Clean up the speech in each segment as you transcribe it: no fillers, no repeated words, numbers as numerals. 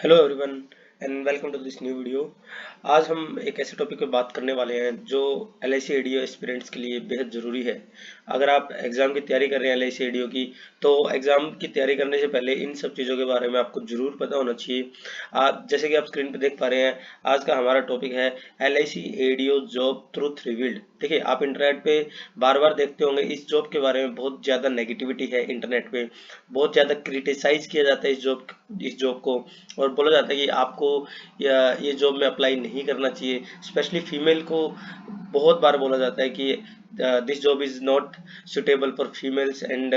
Hello everyone and welcome to this new video. आज हम एक ऐसे टॉपिक पे बात करने वाले हैं जो LIC ADO एस्पिरेंट्स के लिए बेहद ज़रूरी है। अगर आप एग्ज़ाम की तैयारी कर रहे हैं LIC ADO की, तो एग्ज़ाम की तैयारी करने से पहले इन सब चीज़ों के बारे में आपको ज़रूर पता होना चाहिए। आज जैसे कि आप स्क्रीन पे देख पा रहे हैं, आज का हमारा टॉपिक है LIC ADO job truth revealed. देखिए, आप इंटरनेट पे बार बार देखते होंगे इस जॉब के बारे में बहुत ज़्यादा नेगेटिविटी है इंटरनेट पे, बहुत ज़्यादा क्रिटिसाइज किया जाता है इस जॉब को, और बोला जाता है कि आपको ये जॉब में अप्लाई नहीं करना चाहिए। स्पेशली फीमेल को बहुत बार बोला जाता है कि this job is not suitable for females and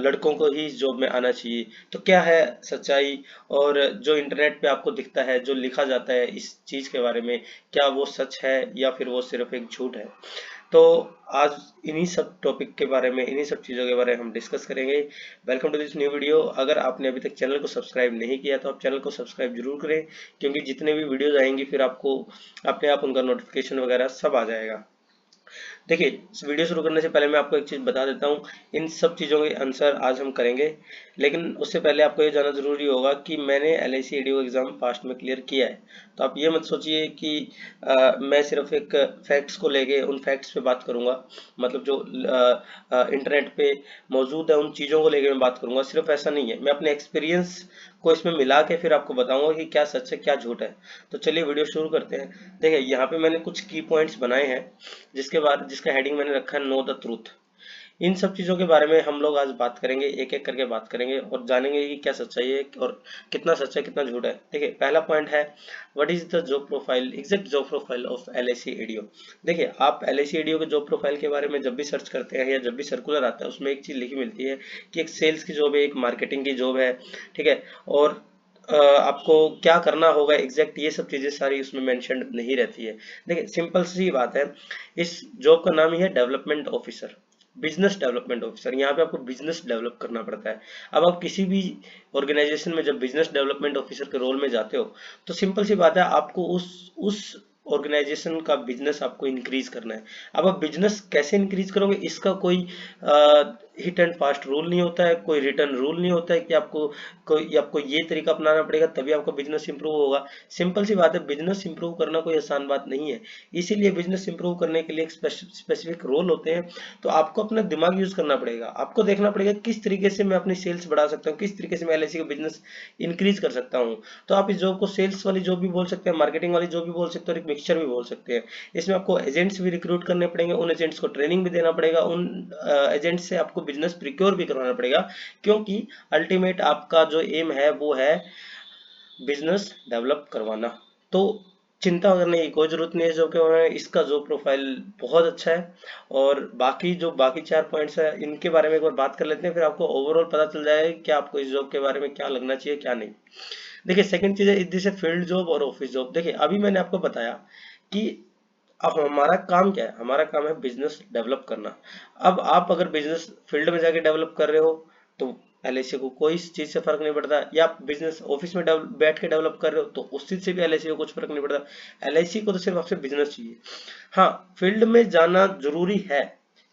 लड़कों को ही इस जॉब में आना चाहिए। तो क्या है सच्चाई, और जो इंटरनेट पे आपको दिखता है, जो लिखा जाता है इस चीज के बारे में, क्या वो सच है या फिर वो सिर्फ एक झूठ है? तो आज इन्हीं सब टॉपिक के बारे में, इन्हीं सब चीज़ों के बारे में हम डिस्कस करेंगे। Welcome to this new video. अगर आपने अभी तक चैनल को सब्सक्राइब नहीं किया तो आप चैनल को सब्सक्राइब जरूर करें, क्योंकि जितने भी वीडियोज आएंगी फिर आपको अपने आप उनका नोटिफिकेशन वगैरह सब आ जाएगा। देखिए, इस वीडियो शुरू करने से पहले मैं आपको एक चीज बता देता हूँ। इन सब चीजों के आंसर आज हम करेंगे, लेकिन उससे पहले आपको ये जानना जरूरी होगा कि मैंने LIC ADO एग्जाम पास्ट में क्लियर किया है। तो आप ये मत सोचिए कि मैं सिर्फ एक फैक्ट्स को लेके उन फैक्ट्स पे बात करूंगा, मतलब जो इंटरनेट पे मौजूद है उन चीजों को लेके मैं बात करूंगा। सिर्फ ऐसा नहीं है, मैं अपने एक्सपीरियंस को इसमें मिला के फिर आपको बताऊंगा कि क्या सच है क्या झूठ है। तो चलिए वीडियो शुरू करते हैं। देखिए, यहाँ पे मैंने कुछ की पॉइंट्स बनाए हैं, जिसका हेडिंग मैंने रखा है नो द ट्रूथ। इन सब चीजों के बारे में हम लोग आज बात करेंगे, एक एक करके बात करेंगे और जानेंगे कि क्या सच्चाई है और कितना सच है कितना झूठ है। देखिए, पहला पॉइंट है, what is the job profile, exact job profile of LIC ADO। देखिए, आप LIC ADO के जॉब प्रोफाइल के बारे में जब भी सर्च करते हैं या जब भी सर्कुलर आता है, उसमें एक चीज लिखी मिलती है कि एक सेल्स की जॉब है, एक मार्केटिंग की जॉब है, ठीक है। और आपको क्या करना होगा एग्जैक्ट, ये सब चीजें सारी उसमें मेंशन नहीं रहती है। देखिए, सिंपल सी बात है, इस जॉब का नाम ही है development officer, business development officer. यहाँ पे आपको बिजनेस डेवलप करना पड़ता है। अब आप किसी भी ऑर्गेनाइजेशन में जब बिजनेस डेवलपमेंट ऑफिसर के रोल में जाते हो, तो सिंपल सी बात है, आपको उस ऑर्गेनाइजेशन का बिजनेस आपको इंक्रीज करना है। अब आप बिजनेस कैसे इंक्रीज करोगे, इसका कोई हिट एंड फास्ट रूल नहीं होता है, कोई रिटर्न रूल नहीं होता है कि आपको ये तरीका अपनाना पड़ेगा तभी आपका बिजनेस इंप्रूव होगा। सिंपल सी बात है, बिजनेस इंप्रूव करना कोई आसान बात नहीं है। इसीलिए बिजनेस इंप्रूव करने के लिए एक स्पेसिफिक रोल होते हैं। तो आपको अपना दिमाग यूज करना पड़ेगा, आपको देखना पड़ेगा किस तरीके से मैं अपनी सेल्स बढ़ा सकता हूँ, किस तरीके से मैं LIC का बिजनेस इंक्रीज कर सकता हूँ। तो आप इस जॉब को सेल्स वाली जॉब भी बोल सकते हैं, मार्केटिंग वाली जॉब भी बोल सकते हैं और एक मिक्सचर भी बोल सकते हैं। इसमें आपको एजेंट्स भी रिक्रूट करने पड़ेंगे, उन एजेंट्स को ट्रेनिंग भी देना पड़ेगा, उन एजेंट्स से आपको बिजनेस प्रिक्योर भी करवाना पड़ेगा, क्योंकि अल्टीमेट आपका जो एम है वो है बिजनेस डेवलप करवाना। तो चिंता करने की कोई जरूरत नहीं है जॉब के बारे में, इसका जॉब प्रोफाइल बहुत अच्छा है। और बाकी चार पॉइंट्स है, इनके बारे में एक बार बात कर लेते हैं, फिर आपको ओवरऑल पता चल जाएगा कि आपको इस जॉब के बारे में क्या लगना चाहिए क्या नहीं। देखिए, सेकंड चीज है, इस दिस फील्ड जॉब और ऑफिस जॉब। देखिए, अभी मैंने आपको बताया कि अब हमारा काम क्या है, हमारा काम है बिजनेस डेवलप करना। अब आप अगर बिजनेस फील्ड में जाके डेवलप कर रहे हो तो LIC को कोई इस चीज से फर्क नहीं पड़ता, या आप बिजनेस ऑफिस में बैठ के डेवलप कर रहे हो तो उस चीज से भी LIC को कुछ फर्क नहीं पड़ता। LIC को तो सिर्फ आपसे बिजनेस चाहिए। हाँ, फील्ड में जाना जरूरी है,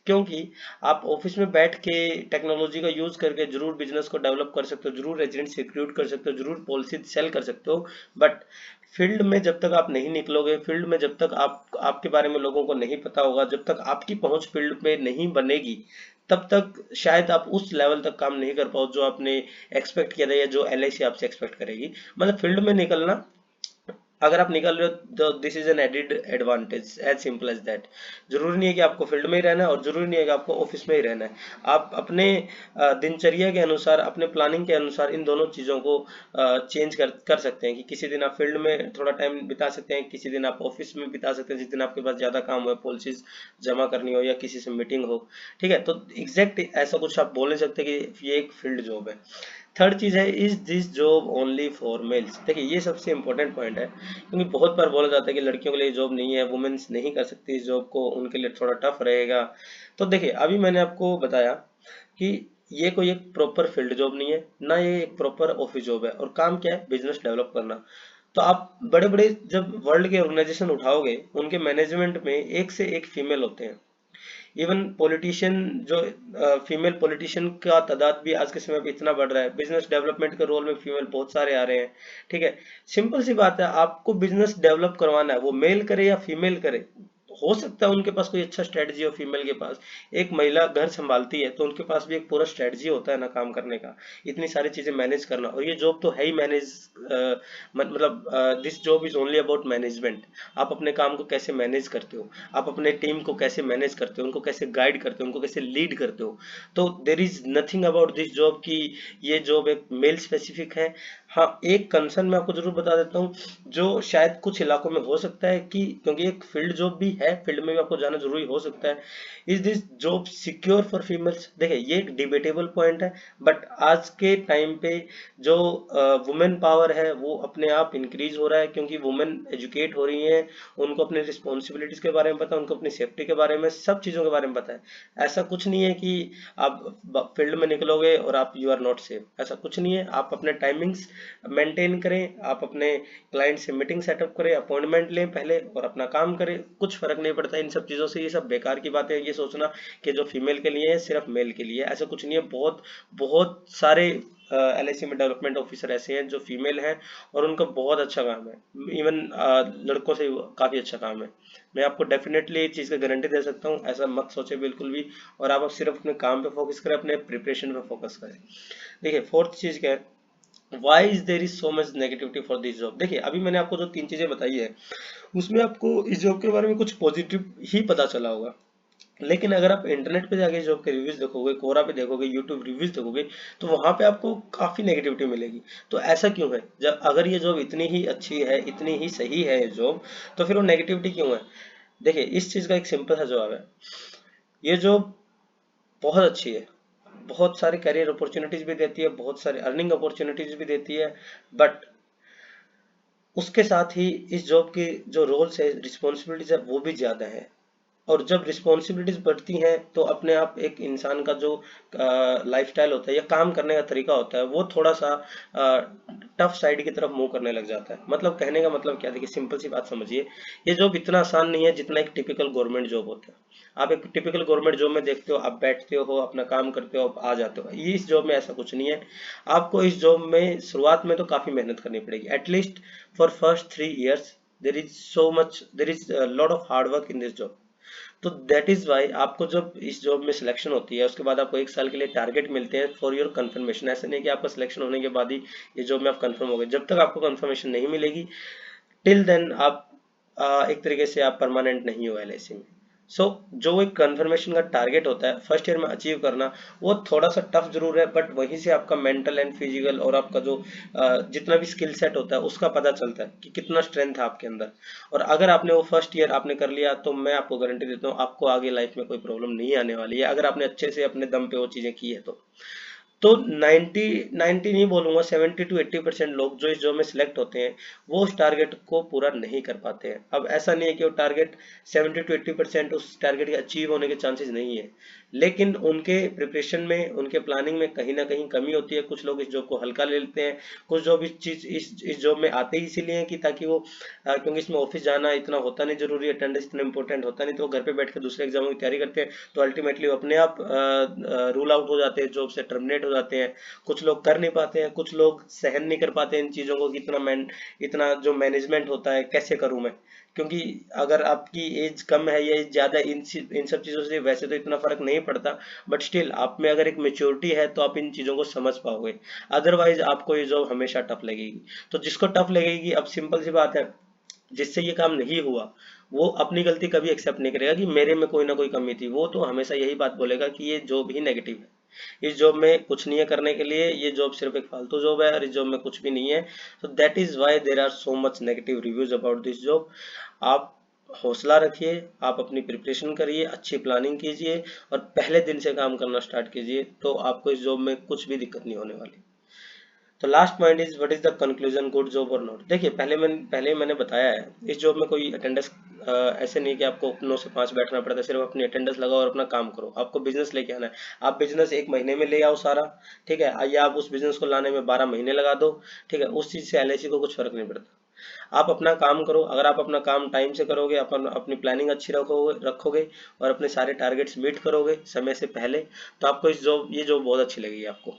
क्योंकि आप ऑफिस में बैठ के टेक्नोलॉजी का यूज करके जरूर बिजनेस को डेवलप कर सकते हो, जरूर एजेंट्स रिक्रूट कर सकते हो, जरूर पॉलिसी सेल कर सकते हो। बट फील्ड में जब तक आप नहीं निकलोगे, फील्ड में जब तक आपके बारे में लोगों को नहीं पता होगा, जब तक आपकी पहुंच फील्ड में नहीं बनेगी, तब तक शायद आप उस लेवल तक काम नहीं कर पाओ जो आपने एक्सपेक्ट किया था या जो LIC आपसे एक्सपेक्ट करेगी। मतलब फील्ड में निकलना, अगर आप निकल रहे हो तो this is an added advantage, as simple as that. जरूरी नहीं है कि आपको फील्ड में ही रहना है और जरूरी नहीं है कि आपको ऑफिस में ही रहना है। आप अपने दिनचर्या के अनुसार, अपने प्लानिंग के अनुसार इन दोनों चीजों को चेंज कर सकते हैं कि किसी दिन आप फील्ड में थोड़ा टाइम बिता सकते हैं, किसी दिन आप ऑफिस में बिता सकते हैं, जिस दिन आपके पास ज्यादा काम हो, पॉलिसीज जमा करनी हो या किसी से मीटिंग हो। ठीक है, तो एग्जैक्ट ऐसा कुछ आप बोल नहीं सकते कि ये एक फील्ड जॉब है। थर्ड चीज है, is this job only for mails. देखिए, ये सबसे इंपॉर्टेंट पॉइंट है, क्योंकि बहुत बार बोला जाता है कि लड़कियों के लिए जॉब नहीं है, वुमेन्स नहीं कर सकती इस जॉब को, उनके लिए थोड़ा टफ रहेगा। तो देखिए, अभी मैंने आपको बताया कि ये कोई एक प्रॉपर फील्ड जॉब नहीं है, ना ये एक प्रॉपर ऑफिस जॉब है, और काम क्या है, बिजनेस डेवलप करना। तो आप बड़े बड़े जब वर्ल्ड के ऑर्गेनाइजेशन उठाओगे, उनके मैनेजमेंट में एक से एक फीमेल होते हैं। इवन पॉलिटिशियन जो फीमेल पॉलिटिशियन का तादाद भी आज के समय पे इतना बढ़ रहा है, बिजनेस डेवलपमेंट के रोल में फीमेल बहुत सारे आ रहे हैं। ठीक है, सिंपल सी बात है, आपको बिजनेस डेवलप करवाना है, वो मेल करे या फीमेल करे। हो सकता है उनके पास कोई अच्छा स्ट्रेटजी हो, फीमेल के पास, एक महिला घर संभालती है तो उनके पास भी एक पूरा स्ट्रेटजी होता है ना काम करने का, इतनी सारी चीजें मैनेज करना। और ये जॉब तो है ही मैनेज, मतलब this job is only about management. आप अपने काम को कैसे मैनेज करते हो, आप अपने टीम को कैसे मैनेज करते हो, उनको कैसे गाइड करते हो, उनको कैसे लीड करते हो। तो there is nothing about this job की ये जॉब एक मेल स्पेसिफिक है। हाँ, एक कंसर्न मैं आपको जरूर बता देता हूँ, जो शायद कुछ इलाकों में हो सकता है कि क्योंकि एक फील्ड जॉब भी है, फील्ड में भी आपको जाना जरूरी हो सकता है। Is this job secure for females? देखिए, ये एक डिबेटेबल पॉइंट है, बट आज के टाइम पे जो वुमेन पावर है वो अपने आप इंक्रीज हो रहा है, क्योंकि वुमेन एजुकेट हो रही हैं, उनको अपने रिस्पॉन्सिबिलिटीज के बारे में पता है, उनको अपनी सेफ्टी के बारे में, सब चीज़ों के बारे में पता है। ऐसा कुछ नहीं है कि आप फील्ड में निकलोगे और आप यू आर नॉट सेफ, ऐसा कुछ नहीं है। आप अपने टाइमिंग्स मेंटेन करें, आप अपने क्लाइंट से मीटिंग सेटअप करें, अपॉइंटमेंट लें पहले और अपना काम करें, कुछ फर्क नहीं पड़ता इन सब चीज़ों से। ये सब बेकार की बात है, ये सोचना कि जो फीमेल के लिए है सिर्फ मेल के लिए, ऐसा कुछ नहीं है। बहुत बहुत सारे LIC में डेवलपमेंट ऑफिसर ऐसे हैं जो फीमेल हैं और उनका बहुत अच्छा काम है, इवन लड़कों से काफ़ी अच्छा काम है। मैं आपको डेफिनेटली इस चीज़ का गारंटी दे सकता हूँ, ऐसा मत सोचे बिल्कुल भी। और आप सिर्फ अपने काम पे फोकस करें, अपने प्रिपरेशन पे फोकस करें। देखिए, फोर्थ चीज़ क्या है, why is there is so much negativity for this job? देखिए, अभी मैंने आपको जो 3 चीजें बताई है उसमें आपको इस जॉब के बारे में कुछ पॉजिटिव ही पता चला होगा, लेकिन अगर आप इंटरनेट पे जाके जॉब के रिव्यूज देखोगे, कोरा पे देखोगे, यूट्यूब रिव्यूज देखोगे, तो वहां पे आपको काफी नेगेटिविटी मिलेगी। तो ऐसा क्यों है? जब अगर ये जॉब इतनी ही अच्छी है, इतनी ही सही है ये जॉब, तो फिर वो नेगेटिविटी क्यों है? देखिए, इस चीज का एक सिंपल सा जवाब है, ये जॉब बहुत अच्छी है, बहुत सारे करियर अपॉर्चुनिटीज भी देती है, बहुत सारे अर्निंग अपॉर्चुनिटीज भी देती है, बट उसके साथ ही इस जॉब की जो रोल्स है, रिस्पॉन्सिबिलिटीज है, वो भी ज्यादा है। और जब रिस्पॉन्सिबिलिटीज बढ़ती हैं तो अपने आप एक इंसान का जो लाइफस्टाइल होता है या काम करने का तरीका होता है वो थोड़ा सा टफ साइड की तरफ मूव करने लग जाता है। मतलब कहने का मतलब क्या, देखिए सिंपल सी बात समझिए, ये जॉब इतना आसान नहीं है जितना एक टिपिकल गवर्नमेंट जॉब होता है। आप एक टिपिकल गवर्नमेंट जॉब में देखते हो, आप बैठते हो, अपना काम करते हो, आप आ जाते हो। ये इस जॉब में ऐसा कुछ नहीं है। आपको इस जॉब में शुरुआत में तो काफी मेहनत करनी पड़ेगी, at least for first 3 years there is lot of hard work in this job. तो दैट इज वाई आपको जब इस जॉब में सिलेक्शन होती है उसके बाद आपको 1 साल के लिए टारगेट मिलते हैं फॉर योर कंफर्मेशन। ऐसा नहीं कि आपका सिलेक्शन होने के बाद ही ये जॉब में आप कंफर्म हो गए। जब तक आपको कंफर्मेशन नहीं मिलेगी, टिल देन आप एक तरीके से आप परमानेंट नहीं हो LIC में। सो जो एक कंफर्मेशन का टारगेट होता है फर्स्ट ईयर में अचीव करना, वो थोड़ा सा टफ जरूर है, बट वहीं से आपका मेंटल एंड फिजिकल और आपका जो जितना भी स्किल सेट होता है उसका पता चलता है कि कितना स्ट्रेंथ है आपके अंदर। और अगर आपने वो फर्स्ट ईयर आपने कर लिया तो मैं आपको गारंटी देता हूँ आपको आगे लाइफ में कोई प्रॉब्लम नहीं आने वाली है, अगर आपने अच्छे से अपने दम पे वो चीजें की है तो 90 नहीं बोलूंगा, 70 to 80% लोग जो इस जॉब में सिलेक्ट होते हैं वो उस टारगेट को पूरा नहीं कर पाते हैं। अब ऐसा नहीं है कि वो टारगेट 70 to 80% उस टारगेट के अचीव होने के चांसेस नहीं है, लेकिन उनके प्रिपरेशन में, उनके प्लानिंग में कहीं ना कहीं कमी होती है। कुछ लोग इस जॉब को हल्का ले लेते हैं, कुछ जॉब इस जॉब में आते ही इसीलिए हैं कि ताकि वो क्योंकि इसमें ऑफिस जाना इतना होता नहीं जरूरी, अटेंडेंस इतना इंपॉर्टेंट होता नहीं, तो वो घर पे बैठ के दूसरे एग्जामों की तैयारी करते हैं, तो अल्टीमेटली वो अपने आप रूल आउट हो जाते हैं, जॉब से टर्मिनेट हो जाते हैं। कुछ लोग कर नहीं पाते हैं, कुछ लोग सहन नहीं कर पाते इन चीज़ों को कि इतना जो मैनेजमेंट होता है कैसे करूं मैं। क्योंकि अगर आपकी एज कम है या एज ज़्यादा, इन सब चीज़ों से वैसे तो इतना फर्क नहीं पड़ता, बट स्टिल आप में अगर एक मेच्योरिटी है तो आप इन चीज़ों को समझ पाओगे। अदरवाइज आपको ये जॉब हमेशा टफ लगेगी। तो जिसको टफ लगेगी, अब सिंपल सी बात है, जिससे ये काम नहीं हुआ वो अपनी गलती कभी एक्सेप्ट नहीं करेगा कि मेरे में कोई ना कोई कमी थी, वो तो हमेशा यही बात बोलेगा कि ये जॉब ही नेगेटिव है, इस जॉब में कुछ नहीं है करने के लिए, ये जॉब सिर्फ एक फालतू जॉब है और इस जॉब में कुछ भी नहीं है। तो that is why there are so much negative reviews about this job. आप हौसला रखिए, आप अपनी प्रिपरेशन करिए, अच्छी प्लानिंग कीजिए और पहले दिन से काम करना स्टार्ट कीजिए, तो आपको इस जॉब में कुछ भी दिक्कत नहीं होने वाली। तो last point is what is the conclusion, good job और नॉट? देखिए, पहले मैंने बताया है, इस जॉब में कोई अटेंडेंस ऐसे नहीं कि आपको 9 से 5 बैठना पड़ता है, सिर्फ अपनी अटेंडेंस लगाओ और अपना काम करो। आपको बिजनेस लेके आना है, आप बिजनेस 1 महीने में ले आओ सारा, ठीक है, या आप उस बिजनेस को लाने में 12 महीने लगा दो, ठीक है, उस चीज से LIC को कुछ फर्क नहीं पड़ता। आप अपना काम करो। अगर आप अपना काम टाइम से करोगे, अपन अपनी प्लानिंग अच्छी रखोगे और अपने सारे टारगेट्स मीट करोगे समय से पहले, तो आपको ये जॉब बहुत अच्छी लगेगी आपको।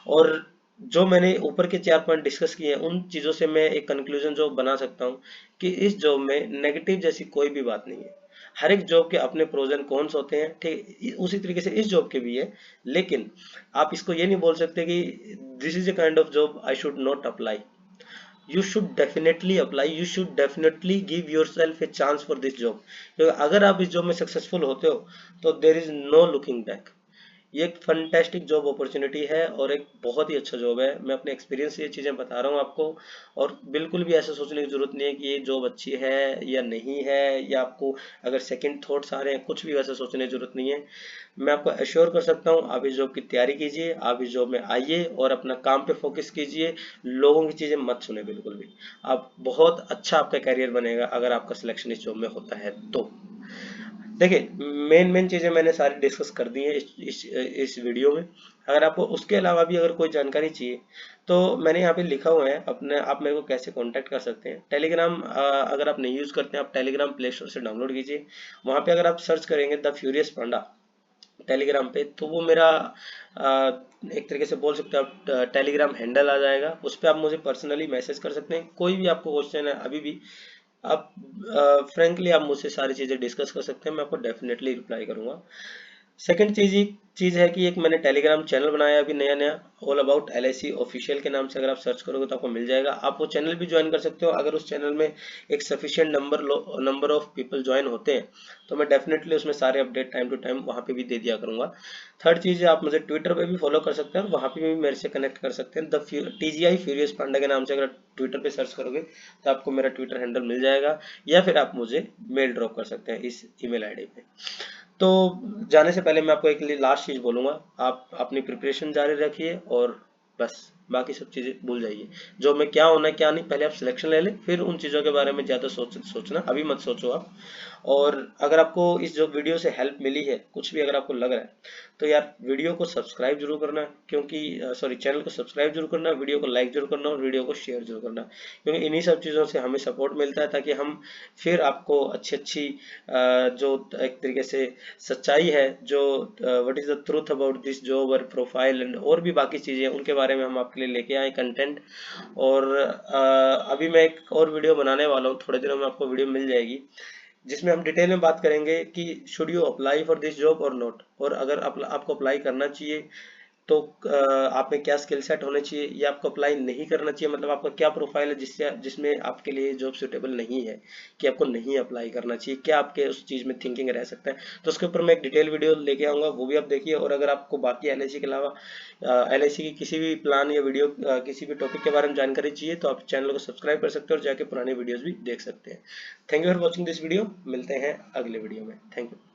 और जो मैंने ऊपर के 4 पॉइंट डिस्कस किए हैं, उन चीजों से मैं एक कंक्लूजन जो बना सकता हूँ कि इस जॉब में नेगेटिव जैसी कोई भी बात नहीं है। हर एक जॉब के अपने प्रोज एंड कॉन्स होते हैं, ठीक उसी तरीके से इस जॉब के भी है। लेकिन आप इसको ये नहीं बोल सकते कि this is a kind of job I should not apply. you should definitely apply, you should definitely give yourself a chance for this job, क्योंकि अगर आप इस जॉब में सक्सेसफुल होते हो तो there is no looking back। ये एक फंटेस्टिक जॉब अपॉर्चुनिटी है और एक बहुत ही अच्छा जॉब है। मैं अपने एक्सपीरियंस से ये चीज़ें बता रहा हूँ आपको, और बिल्कुल भी ऐसा सोचने की जरूरत नहीं है कि ये जॉब अच्छी है या नहीं है, या आपको अगर सेकंड थॉट्स आ रहे हैं, कुछ भी वैसा सोचने की जरूरत नहीं है। मैं आपको एश्योर कर सकता हूँ, आप इस जॉब की तैयारी कीजिए, आप इस जॉब में आइए और अपना काम पे फोकस कीजिए। लोगों की चीज़ें मत सुने बिल्कुल भी। आप बहुत अच्छा आपका कैरियर बनेगा अगर आपका सिलेक्शन इस जॉब में होता है तो। देखिए, मेन मेन चीजें मैंने सारी डिस्कस कर दी है इस वीडियो में। अगर आपको उसके अलावा भी अगर कोई जानकारी चाहिए तो मैंने यहाँ पे लिखा हुआ है अपने, आप मेरे को कैसे कांटेक्ट कर सकते हैं। टेलीग्राम अगर आप नहीं यूज करते हैं, आप टेलीग्राम प्ले स्टोर से डाउनलोड कीजिए। वहां पे अगर आप सर्च करेंगे द फ्यूरियस पांडा टेलीग्राम पे, तो वो मेरा एक तरीके से बोल सकते हैं आप टेलीग्राम हैंडल आ जाएगा। उस पर आप मुझे पर्सनली मैसेज कर सकते हैं। कोई भी आपको क्वेश्चन है अभी भी, आप फ्रेंकली आप मुझसे सारी चीज़ें डिस्कस कर सकते हैं, मैं आपको डेफिनेटली रिप्लाई करूंगा। सेकंड चीज है कि एक मैंने टेलीग्राम चैनल बनाया अभी नया नया, ऑल अबाउट LIC ऑफिशियल के नाम से। अगर आप सर्च करोगे तो आपको मिल जाएगा। आप वो चैनल भी ज्वाइन कर सकते हो। अगर उस चैनल में एक sufficient number of people join होते हैं तो मैं डेफिनेटली उसमें सारे अपडेट टाइम टू टाइम वहां पे भी दे दिया करूंगा। थर्ड चीज है, आप मुझे ट्विटर पे भी फॉलो कर सकते हैं और वहां पे भी मेरे से कनेक्ट कर सकते हैं। द TGI फ्यूरियस पांडा के नाम से अगर ट्विटर पे सर्च करोगे तो आपको मेरा ट्विटर हैंडल मिल जाएगा, या फिर आप मुझे मेल ड्रॉप कर सकते हैं इस ईमेल आईडी पे। तो जाने से पहले मैं आपको एक लास्ट चीज बोलूंगा, आप अपनी प्रिपरेशन जारी रखिए और बस बाकी सब चीजें भूल जाइए। जो में क्या होना है क्या नहीं, पहले आप सिलेक्शन ले लें, फिर उन चीजों के बारे में ज्यादा सोचना अभी मत सोचो आप। और अगर आपको इस जो वीडियो से हेल्प मिली है, कुछ भी अगर आपको लग रहा है, तो यार वीडियो को सब्सक्राइब जरूर करना, क्योंकि सॉरी चैनल को सब्सक्राइब जरूर करना, वीडियो को लाइक जरूर करना और वीडियो को शेयर जरूर करना, क्योंकि इन्हीं सब चीज़ों से हमें सपोर्ट मिलता है, ताकि हम फिर आपको अच्छी अच्छी जो एक तरीके से सच्चाई है, जो what is the truth about this job और प्रोफाइल एंड और भी बाकी चीज़ें, उनके बारे में हम आपके लिए लेके आए कंटेंट। और अभी मैं एक और वीडियो बनाने वाला हूँ, थोड़े दिनों में आपको वीडियो मिल जाएगी, जिसमें हम डिटेल में बात करेंगे कि should you apply for this job और नॉट, और अगर आपको अप्लाई करना चाहिए तो आप में क्या स्किल सेट होने चाहिए, या आपको अप्लाई नहीं करना चाहिए, मतलब आपका क्या प्रोफाइल है जिसमें आपके लिए जॉब सुटेबल नहीं है, कि आपको नहीं अप्लाई करना चाहिए, क्या आपके उस चीज में थिंकिंग रह सकता है। तो उसके ऊपर मैं एक डिटेल वीडियो लेके आऊंगा, वो भी आप देखिए। और अगर आपको बाकी LIC के अलावा LIC की किसी भी प्लान या वीडियो किसी भी टॉपिक के बारे में जानकारी चाहिए तो आप चैनल को सब्सक्राइब कर सकते हैं और जाके पुराने वीडियोज भी देख सकते हैं। Thank you for watching this video, मिलते हैं अगले वीडियो में। Thank you.